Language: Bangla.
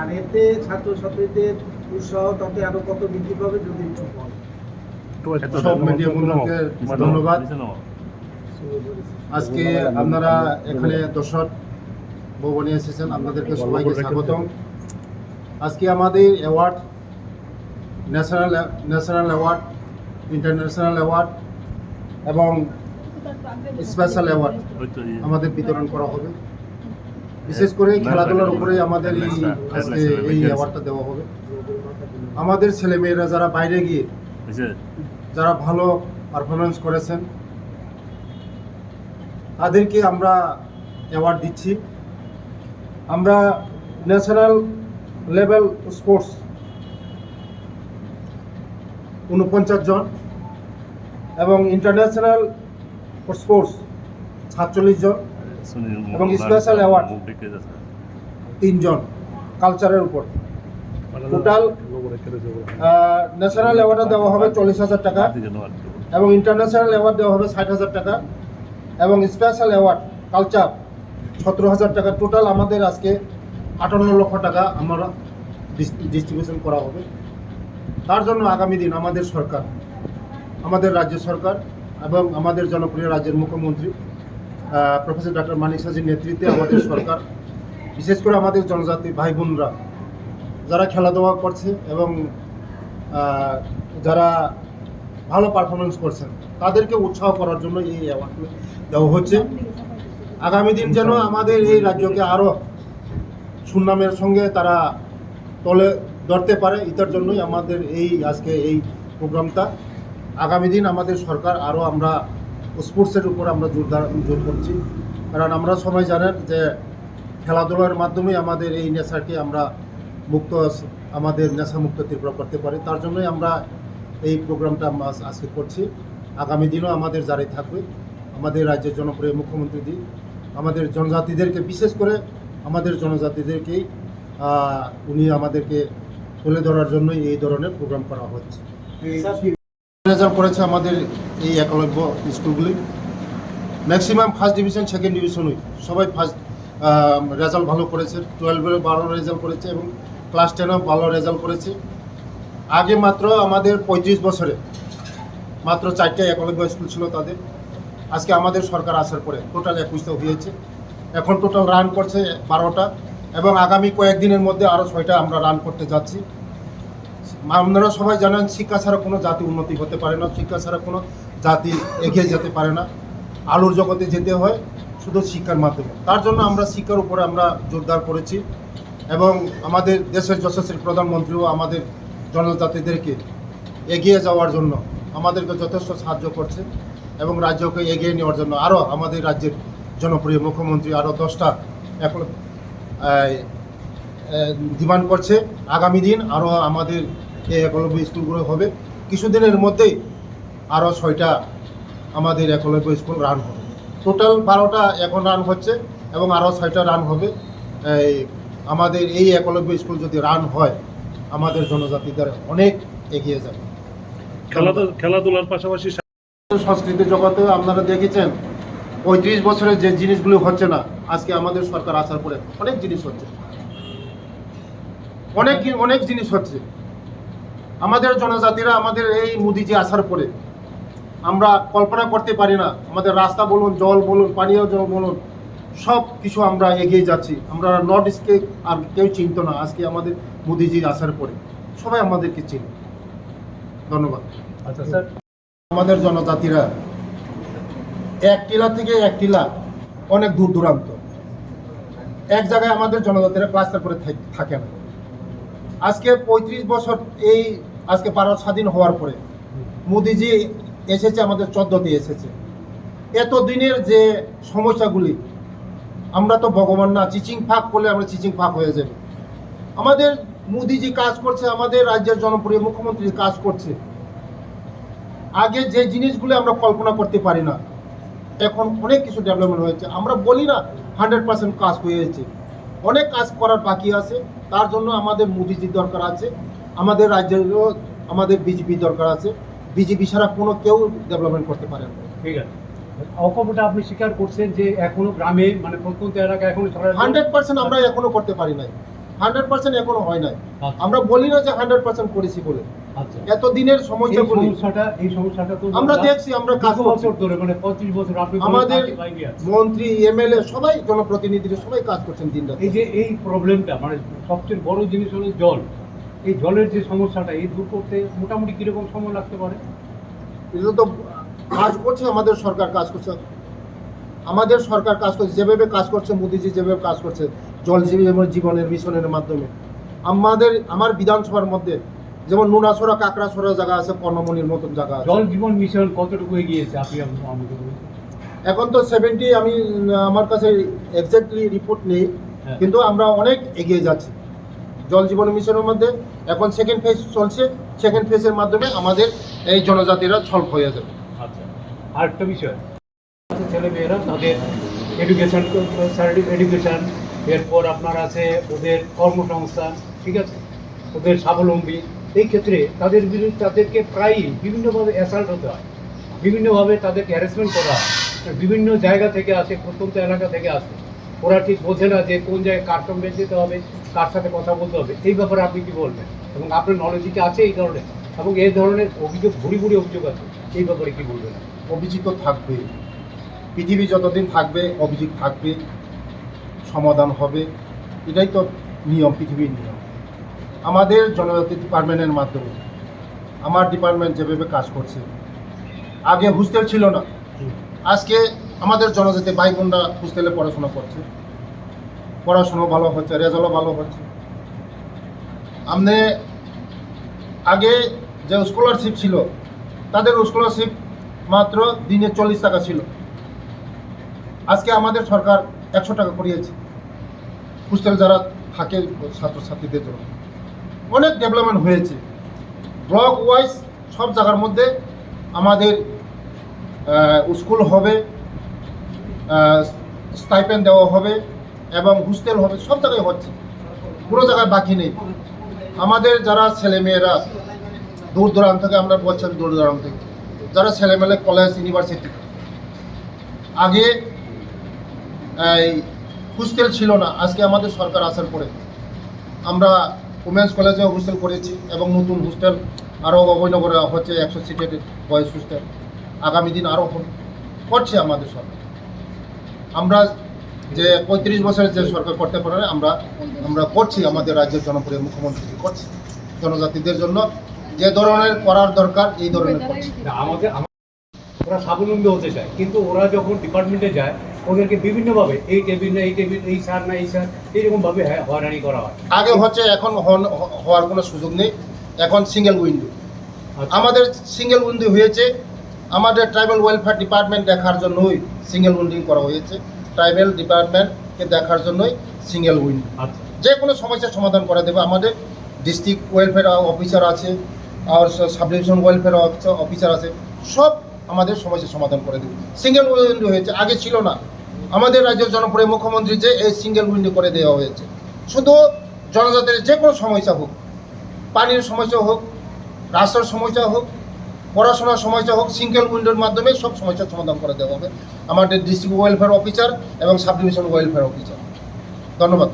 আর এতে ছাত্রছাত্রীদের উৎসাহ তাতে আরো কত বৃদ্ধি পাবে যদি একটু বলেন। সব মিডিয়া বন্ধুকে ধন্যবাদ। আজকে আপনারা এখানে দর্শক ভবনে এসেছেন, আপনাদেরকে সবাইকে স্বাগতম। আজকে আমাদের award, national award, international award এবং স্পেশাল অ্যাওয়ার্ড আমাদের বিতরণ করা হবে। বিশেষ করে খেলাধুলার উপরে আমাদের আজকে এই অ্যাওয়ার্ডটা দেওয়া হবে। আমাদের ছেলেমেয়েরা যারা বাইরে গিয়ে যারা ভালো পারফরমেন্স করেছেন তাদেরকে আমরা অ্যাওয়ার্ড দিচ্ছি। আমরা ন্যাশনাল লেভেল স্পোর্টস 49 জন এবং ইন্টারন্যাশনাল স্পোর্টস 47 জন এবং স্পেশাল অ্যাওয়ার্ড 3 জন কালচারের উপর। টোটাল ন্যাশনাল অ্যাওয়ার্ডে দেওয়া হবে 40,000 টাকা এবং ইন্টারন্যাশনাল অ্যাওয়ার্ড দেওয়া হবে 60,000 টাকা এবং স্পেশাল অ্যাওয়ার্ড কালচার 17,000 টাকা। টোটাল আমাদের আজকে 58 লক্ষ টাকা আমরা ডিস্ট্রিবিউশন করা হবে। তার জন্য আগামী দিন আমাদের সরকার, আমাদের রাজ্য সরকার এবং আমাদের জনপ্রিয় রাজ্যের মুখ্যমন্ত্রী প্রফেসর ডক্টর মানিক সাজির নেতৃত্বে আমাদের সরকার, বিশেষ করে আমাদের জনজাতি ভাই বোনরা যারা খেলাধুলা করছে এবং যারা ভালো পারফরমেন্স করছেন তাদেরকে উৎসাহ করার জন্য এই অ্যাওয়ার্ডগুলো দেওয়া হচ্ছে। আগামী দিন যেন আমাদের এই রাজ্যকে আরও সুনামের সঙ্গে তারা তলে ধরতে পারে, এটার জন্যই আমাদের আজকে এই প্রোগ্রামটা। আগামী দিন আমাদের সরকার আরও আমরা স্পোর্টসের উপর আমরা জোর করছি, কারণ আমরা সবাই জানেন যে খেলাধুলার মাধ্যমে আমাদের এই নেশাকে আমরা আমাদের নেশামুক্ত ত্রিপুরা করতে পারি। তার জন্যই আমরা এই প্রোগ্রামটা আজকে করছি। আগামী দিনও আমাদের জারি থাকবে। আমাদের রাজ্যের জনপ্রিয় মুখ্যমন্ত্রী আমাদের জনজাতিদেরকে, বিশেষ করে আমাদের জনজাতিদেরকেই উনি আমাদেরকে তুলে ধরার জন্যই এই ধরনের প্রোগ্রাম করা হচ্ছে। রেজাল্ট করেছে আমাদের এই একলব্য স্কুলগুলি, ম্যাক্সিমাম ফার্স্ট ডিভিশন, সেকেন্ড ডিভিশনই সবাই ফার্স্ট রেজাল্ট ভালো করেছে। 12-এ ভালো রেজাল্ট করেছে এবং ক্লাস 10-এও ভালো রেজাল্ট করেছে। আগে মাত্র আমাদের 35 বছরে মাত্র 4টা একলব্য স্কুল ছিল তাদের। আজকে আমাদের সরকার আসার পরে টোটাল 21টা হয়েছে। এখন টোটাল রান করছে 12টা এবং আগামী কয়েকদিনের মধ্যে আরও 6টা আমরা রান করতে যাচ্ছি। আপনারা সবাই জানেন শিক্ষা ছাড়া কোনো জাতি উন্নতি হতে পারে না, শিক্ষা ছাড়া কোনো জাতি এগিয়ে যেতে পারে না। আলোর জগতে যেতে হয় শুধু শিক্ষার মাধ্যমে। তার জন্য আমরা শিক্ষার উপরে আমরা জোরদার করেছি এবং আমাদের দেশের যশস্বী প্রধানমন্ত্রীও আমাদের জনজাতিদেরকে এগিয়ে যাওয়ার জন্য আমাদেরকে যথেষ্ট সাহায্য করছে এবং রাজ্যকে এগিয়ে নেওয়ার জন্য আরও আমাদের রাজ্যের জনপ্রিয় মুখ্যমন্ত্রী আরও 10টা এখন ডিমান্ড করছে। আগামী দিন আরও আমাদের এই একলব্য স্কুলগুলো হবে। কিছুদিনের মধ্যেই আরও 6টা আমাদের একলব্য স্কুল রান হবে। টোটাল 12টা এখন রান হচ্ছে এবং আরও 6টা রান হবে। আমাদের এই একলব্য স্কুল যদি রান হয় আমাদের জনজাতিদের অনেক এগিয়ে যাবে। খেলাধুলার পাশাপাশি সংস্কৃতি জগতে আপনারা দেখেছেন 35 বছরে যে জিনিসগুলো হচ্ছে না, আজকে আমাদের সরকার আসার পরে অনেক জিনিস হচ্ছে, অনেক জিনিস হচ্ছে। আমাদের জনজাতিরা আমাদের এই মোদিজি আসার পরে আমরা কল্পনা করতে পারি না, আমাদের রাস্তা বলুন, জল বলুন, পানীয় জল বলুন, সব কিছু আমরা এগিয়ে যাচ্ছি। আমরা নর্থ ইস্টকে আর কেউ চিনত না, আজকে আমাদের মোদিজি আসার পরে সবাই আমাদেরকে চিনি। ধন্যবাদ। আচ্ছা স্যার, আমাদের জনজাতিরা এক টিলা থেকে এক টিলা অনেক দূর দূরান্ত, এক জায়গায় আমাদের জনজাতিরা ক্লাস্টার করে থাকে না। আজকে 35 বছর আজকে ভারত স্বাধীন হওয়ার পরে মোদিজি এসেছে, আমাদের 14তে এসেছে। এতদিনের যে সমস্যাগুলি, আমরা তো ভগবান না, চিচিং ফাঁক করলে আমরা চিচিং ফাঁক হয়ে যাবে। আমাদের মোদিজি কাজ করছে, আমাদের রাজ্যের জনপ্রিয় মুখ্যমন্ত্রী কাজ করছে। আগে যে জিনিসগুলো আমরা কল্পনা করতে পারি না, এখন অনেক কিছু ডেভেলপমেন্ট হয়েছে। আমরা বলি না 100% কাজ হয়েছে, অনেক কাজ করার বাকি আছে। তার জন্য আমাদের মোদিজির দরকার আছে, আমাদের রাজ্যেরও আমাদের বিজেপি দরকার আছে। বিজেপি ছাড়া কেউ ডেভেলপমেন্ট করতে পারে না। ঠিক আছে, অকপটা আপনি স্বীকার করছেন যে এখনো গ্রামে মানে প্রত্যন্ত এলাকায় এখনো 100% আমরা এখনো করতে পারি নাই। 100% এখনো হয় নাই। আচ্ছা। আমরা বলি না যে 100% করেছি বলে, আচ্ছা, এত দিনের এই সমস্যা বলি সমস্যাটা তো আমরা দেখছি, আমরা কাজ কত করছি। বছর ধরে, মানে 25 বছর আপনি বলেন আমাদের 35 years। মন্ত্রী, এমএলএ সবাই, জনপ্রতিনিধিরা সবাই কাজ করছেন দিন রাত। এই যে এই প্রবলেমটা, মানে সবচেয়ে বড় জিনিস হলো জল। এই জলের যে সমস্যাটা, এই দূর করতে মোটামুটি কিরকম সময় লাগতে পারে? এটা তো কাজ করছে, আমাদের সরকার কাজ করছে, আমাদের সরকার কাজ করছে, যেভাবে কাজ করছে মোদিজি যেভাবে কাজ করছে জল জীবনের মিশনের মাধ্যমে। আমার বিধানসভার মধ্যে যেমন নুনাছড়া, কাকড়াছড়া জায়গা আছে, কর্ণমণির মতন জায়গা আছে। জল জীবন মিশন কতটুকু এগিয়েছে আপনি আমাকে বলুন। এখন তো 70, আমার কাছে এক্স্যাক্টলি রিপোর্ট নেই, হ্যাঁ। কিন্তু আমরা অনেক এগিয়ে যাচ্ছি জল জীবন মিশনের মধ্যে। এখন সেকেন্ড ফেজ চলছে, সেকেন্ড ফেজের মাধ্যমে আমাদের এই জনজাতিরা সলভ হয়ে যাবে। আচ্ছা, আরেকটা বিষয়, ছেলে মেয়েরা তাদের এডুকেশন, এরপর আপনার আছে ওদের কর্মসংস্থান, ঠিক আছে, ওদের স্বাবলম্বী। এই ক্ষেত্রে তাদের বিরুদ্ধে তাদেরকে প্রায়ই বিভিন্নভাবে অ্যাসাল্ট হতে হয়, বিভিন্নভাবে তাদেরকে হ্যারাসমেন্ট করা হয়। বিভিন্ন জায়গা থেকে আসে, প্রত্যন্ত এলাকা থেকে আসে, ওরা ঠিক বোঝে না যে কোন জায়গায় কার সঙ্গে যেতে হবে, কার সাথে কথা বলতে হবে। এই ব্যাপারে আপনি কি বলবেন? এবং আপনার নলেজ কি আছে এই ধরনের, এবং এই ধরনের অভিযোগ, ভুরি ভুরি অভিযোগ আছে, এই ব্যাপারে কি বলবেন? অভিযোগ তো থাকবে, পৃথিবী যতদিন থাকবে অভিযোগ থাকবে, সমাধান হবে, এটাই তো নিয়ম, পৃথিবীর নিয়ম। আমাদের জনজাতি ডিপার্টমেন্টের মাধ্যমে আমার ডিপার্টমেন্ট যেভাবে কাজ করছে, আগে হোস্টেল ছিল না, আজকে আমাদের জনজাতি ভাই বোনরা হোস্টেলে পড়াশোনা করছে, পড়াশোনা ভালো হচ্ছে, রেজাল্টও ভালো হচ্ছে। আগে যে স্কলারশিপ ছিল, তাদের স্কলারশিপ মাত্র দিনে 40 টাকা ছিল, আজকে আমাদের সরকার 100 টাকা করিয়েছে হোস্টেল যারা থাকে ছাত্রছাত্রীদের জন্য। অনেক ডেভেলপমেন্ট হয়েছে ব্লক ওয়াইজ, সব জায়গার মধ্যে আমাদের স্কুল হবে, স্টাইপেন্ড দেওয়া হবে এবং হোস্টেল হবে, সব জায়গায় হচ্ছে, কোনো জায়গায় বাকি নেই। আমাদের যারা ছেলেমেয়েরা দূর দূরান্ত থেকে, আমরা বলছেন দূর দূরান্ত থেকে যারা ছেলেমেয়ে, কলেজ ইউনিভার্সিটি, আগে এই হোস্টেল ছিল না, আজকে আমাদের সরকার আসার পরে আমরা উমেন্স কলেজে হোস্টেল করেছি এবং নতুন হোস্টেল আরও অভয়নগরে হচ্ছে 100 সিটের বয়েজ হোস্টেল, আগামী দিন আরও করছে আমাদের সরকার। আমরা যে 35 বছরের যে সরকার করতে পারে না, আমরা করছি, আমাদের রাজ্যের জনপ্রিয় মুখ্যমন্ত্রী করছি জনজাতিদের জন্য যে ধরনের করার দরকার এই ধরনের করছি। ওরা স্বাবলম্বী হতে চায়, কিন্তু ওরা যখন ডিপার্টমেন্টে যায় ওদেরকে বিভিন্নভাবে এই টেবিল না এই টেবিল, এই স্যার না এই স্যার, এইরকমভাবে হয়রানি করা হয়। আগে হচ্ছে, এখন হওয়ার কোনো সুযোগ নেই, এখন সিঙ্গেল উইন্ডো। আচ্ছা। আমাদের সিঙ্গেল উইন্ডো হয়েছে, আমাদের ট্রাইবাল ওয়েলফেয়ার ডিপার্টমেন্ট দেখার জন্যই সিঙ্গেল উইন্ডিং করা হয়েছে, ট্রাইবাল ডিপার্টমেন্টকে দেখার জন্যই সিঙ্গেল উইন্ডো। আচ্ছা, যে কোনো সমস্যার সমাধান করে দেবে। আমাদের ডিস্ট্রিক্ট ওয়েলফেয়ার অফিসার আছে, আর সাব ডিভিশন ওয়েলফেয়ার অফিসার আছে, সব আমাদের সমস্যার সমাধান করে দেবে। সিঙ্গেল উইন্ডো হয়েছে, আগে ছিল না। আমাদের রাজ্যের জনপ্রিয় মুখ্যমন্ত্রী যে এই সিঙ্গেল উইন্ডো করে দেওয়া হয়েছে, শুধু জনজাতির যে কোনো সমস্যা হোক, পানির সমস্যা হোক, রাস্তার সমস্যা হোক, পড়াশোনার সমস্যা হোক, সিঙ্গেল উইন্ডোর মাধ্যমে সব সমস্যার সমাধান করে দেওয়া হবে আমাদের ডিস্ট্রিক্ট ওয়েলফেয়ার অফিসার এবং সাব ডিভিশন ওয়েলফেয়ার অফিসার। ধন্যবাদ।